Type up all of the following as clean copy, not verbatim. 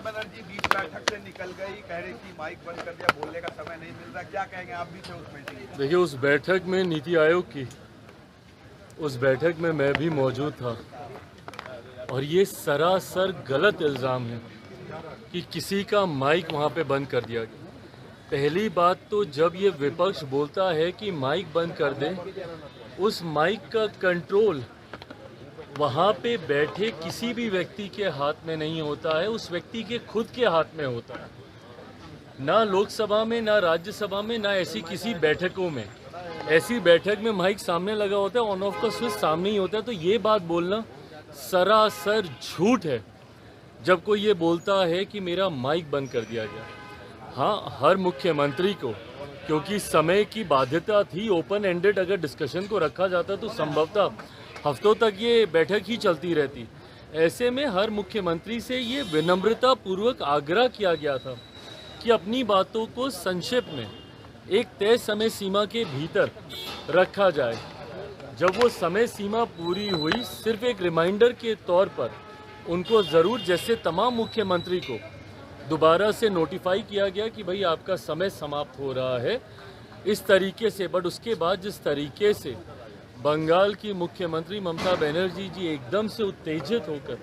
बनर्जी बीच बैठक से निकल गई, कह रही थी माइक बंद कर दिया, बोलने का समय नहीं मिल रहा, क्या कहेंगे? आप भी थे उस मीटिंग में। देखिए, उस बैठक में नीति आयोग की उस बैठक में मैं भी मौजूद था और ये सरासर गलत इल्ज़ाम है कि किसी का माइक वहाँ पे बंद कर दिया गया। पहली बात तो जब ये विपक्ष बोलता है कि माइक बंद कर दें, उस माइक का कंट्रोल वहाँ पे बैठे किसी भी व्यक्ति के हाथ में नहीं होता है, उस व्यक्ति के खुद के हाथ में होता है। ना लोकसभा में, ना राज्यसभा में, ना ऐसी किसी बैठकों में। ऐसी बैठक में माइक सामने लगा होता है, ऑन ऑफ का स्विच सामने ही होता है। तो ये बात बोलना सरासर झूठ है जब कोई ये बोलता है कि मेरा माइक बंद कर दिया गया। हाँ, हर मुख्यमंत्री को, क्योंकि समय की बाध्यता थी, ओपन एंडेड अगर डिस्कशन को रखा जाता तो संभवतः हफ्तों तक ये बैठक ही चलती रहती। ऐसे में हर मुख्यमंत्री से ये विनम्रता पूर्वक आग्रह किया गया था कि अपनी बातों को संक्षेप में एक तय समय सीमा के भीतर रखा जाए। जब वो समय सीमा पूरी हुई, सिर्फ एक रिमाइंडर के तौर पर उनको ज़रूर, जैसे तमाम मुख्यमंत्री को दोबारा से नोटिफाई किया गया कि भाई आपका समय समाप्त हो रहा है, इस तरीके से। बट उसके बाद जिस तरीके से बंगाल की मुख्यमंत्री ममता बनर्जी जी एकदम से उत्तेजित होकर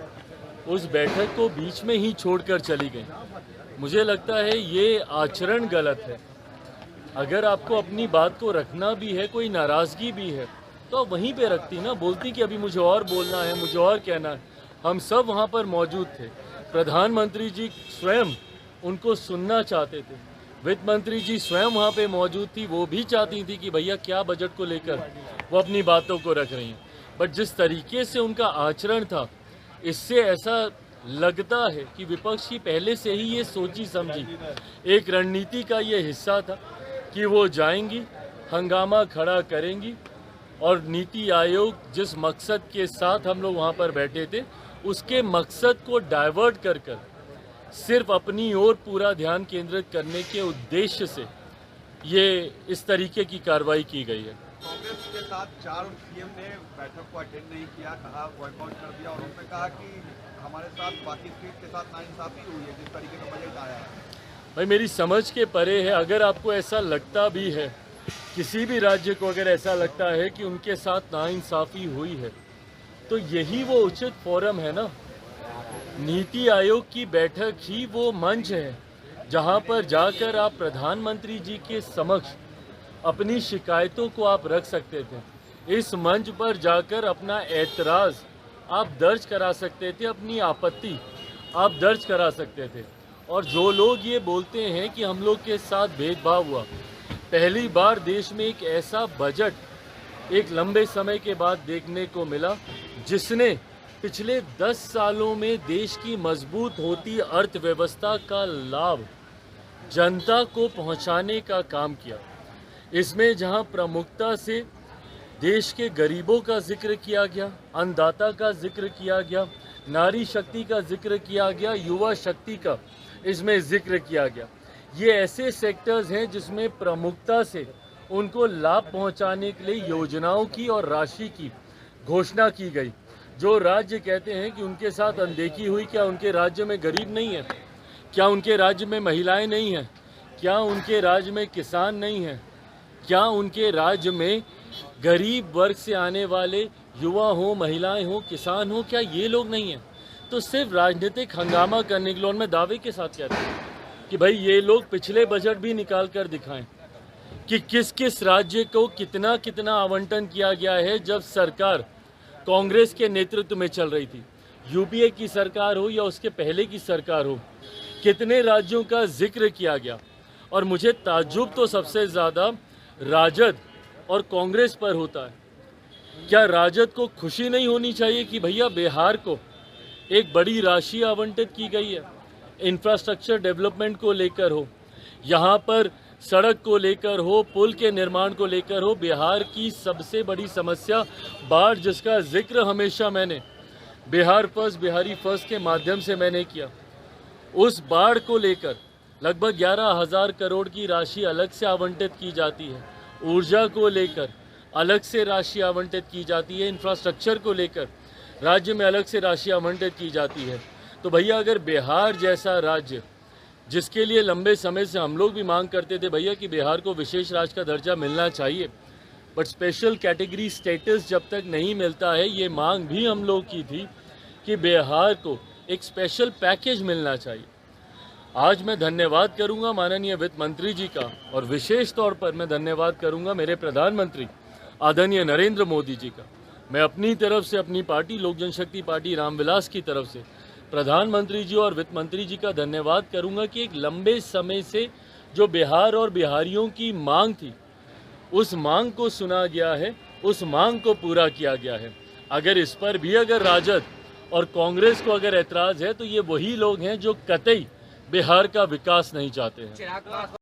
उस बैठक को बीच में ही छोड़कर चली गई, मुझे लगता है ये आचरण गलत है। अगर आपको अपनी बात को रखना भी है, कोई नाराज़गी भी है, तो आप वहीं पे रखती ना, बोलती कि अभी मुझे और बोलना है, मुझे और कहना है। हम सब वहाँ पर मौजूद थे। प्रधानमंत्री जी स्वयं उनको सुनना चाहते थे, वित्त मंत्री जी स्वयं वहाँ पे मौजूद थी, वो भी चाहती थी कि भैया क्या बजट को लेकर वो अपनी बातों को रख रही हैं। बट जिस तरीके से उनका आचरण था, इससे ऐसा लगता है कि विपक्ष की पहले से ही ये सोची समझी एक रणनीति का ये हिस्सा था कि वो जाएंगी, हंगामा खड़ा करेंगी और नीति आयोग जिस मकसद के साथ हम लोग वहाँ पर बैठे थे, उसके मकसद को डाइवर्ट कर सिर्फ अपनी ओर पूरा ध्यान केंद्रित करने के उद्देश्य से ये इस तरीके की कार्रवाई की गई है। कांग्रेस के साथ 4 सीएम ने बैठक को अटेंड नहीं किया, कहा बॉयकॉट कर दिया, और उन्होंने कहा कि हमारे साथ बाकी स्टेट के साथ नाइंसाफी हुई है जिस तरीके का बजट आया है। भाई, मेरी समझ के परे है। अगर आपको ऐसा लगता भी है, किसी भी राज्य को अगर ऐसा लगता है कि उनके साथ नाइंसाफी हुई है, तो यही वो उचित फोरम है ना। नीति आयोग की बैठक ही वो मंच है जहां पर जाकर आप प्रधानमंत्री जी के समक्ष अपनी शिकायतों को आप रख सकते थे। इस मंच पर जाकर अपना ऐतराज़ आप दर्ज करा सकते थे, अपनी आपत्ति आप दर्ज करा सकते थे। और जो लोग ये बोलते हैं कि हम लोग के साथ भेदभाव हुआ, पहली बार देश में एक ऐसा बजट एक लंबे समय के बाद देखने को मिला जिसने पिछले 10 सालों में देश की मजबूत होती अर्थव्यवस्था का लाभ जनता को पहुंचाने का काम किया। इसमें जहां प्रमुखता से देश के गरीबों का जिक्र किया गया, अन्नदाता का जिक्र किया गया, नारी शक्ति का जिक्र किया गया, युवा शक्ति का इसमें जिक्र किया गया। ये ऐसे सेक्टर्स हैं जिसमें प्रमुखता से उनको लाभ पहुंचाने के लिए योजनाओं की और राशि की घोषणा की गई। जो राज्य कहते हैं कि उनके साथ अनदेखी हुई, क्या उनके राज्य में गरीब नहीं है? क्या उनके राज्य में महिलाएं नहीं हैं? क्या उनके राज्य में किसान नहीं हैं? क्या उनके राज्य में गरीब वर्ग से आने वाले युवा हो, महिलाएं हो, किसान हो, क्या ये लोग नहीं हैं? तो सिर्फ राजनीतिक हंगामा करने के लिए, और मैं दावे के साथ कहता हूँ कि भाई ये लोग पिछले बजट भी निकाल कर दिखाएं कि किस किस राज्य को कितना कितना आवंटन किया गया है जब सरकार कांग्रेस के नेतृत्व में चल रही थी। यूपीए की सरकार हो या उसके पहले की सरकार हो, कितने राज्यों का जिक्र किया गया। और मुझे ताज्जुब तो सबसे ज़्यादा राजद और कांग्रेस पर होता है। क्या राजद को खुशी नहीं होनी चाहिए कि भैया बिहार को एक बड़ी राशि आवंटित की गई है, इंफ्रास्ट्रक्चर डेवलपमेंट को लेकर हो, यहाँ पर सड़क को लेकर हो, पुल के निर्माण को लेकर हो। बिहार की सबसे बड़ी समस्या बाढ़, जिसका जिक्र हमेशा मैंने बिहार फर्स्ट, बिहारी फर्स्ट के माध्यम से मैंने किया। उस बाढ़ को लेकर लगभग 11,000 करोड़ की राशि अलग से आवंटित की जाती है। ऊर्जा को लेकर अलग से राशि आवंटित की जाती है। इंफ्रास्ट्रक्चर को लेकर राज्य में अलग से राशि आवंटित की जाती है। तो भैया अगर बिहार जैसा राज्य, जिसके लिए लंबे समय से हम लोग भी मांग करते थे भैया कि बिहार को विशेष राज्य का दर्जा मिलना चाहिए, बट स्पेशल कैटेगरी स्टेटस जब तक नहीं मिलता है, ये मांग भी हम लोग की थी कि बिहार को एक स्पेशल पैकेज मिलना चाहिए। आज मैं धन्यवाद करूंगा माननीय वित्त मंत्री जी का, और विशेष तौर पर मैं धन्यवाद करूंगा मेरे प्रधानमंत्री आदरणीय नरेंद्र मोदी जी का। मैं अपनी तरफ से, अपनी पार्टी लोक जनशक्ति पार्टी रामविलास की तरफ से प्रधानमंत्री जी और वित्त मंत्री जी का धन्यवाद करूंगा कि एक लंबे समय से जो बिहार और बिहारियों की मांग थी, उस मांग को सुना गया है, उस मांग को पूरा किया गया है। अगर इस पर भी अगर राजद और कांग्रेस को अगर ऐतराज है, तो ये वही लोग हैं जो कतई बिहार का विकास नहीं चाहते हैं।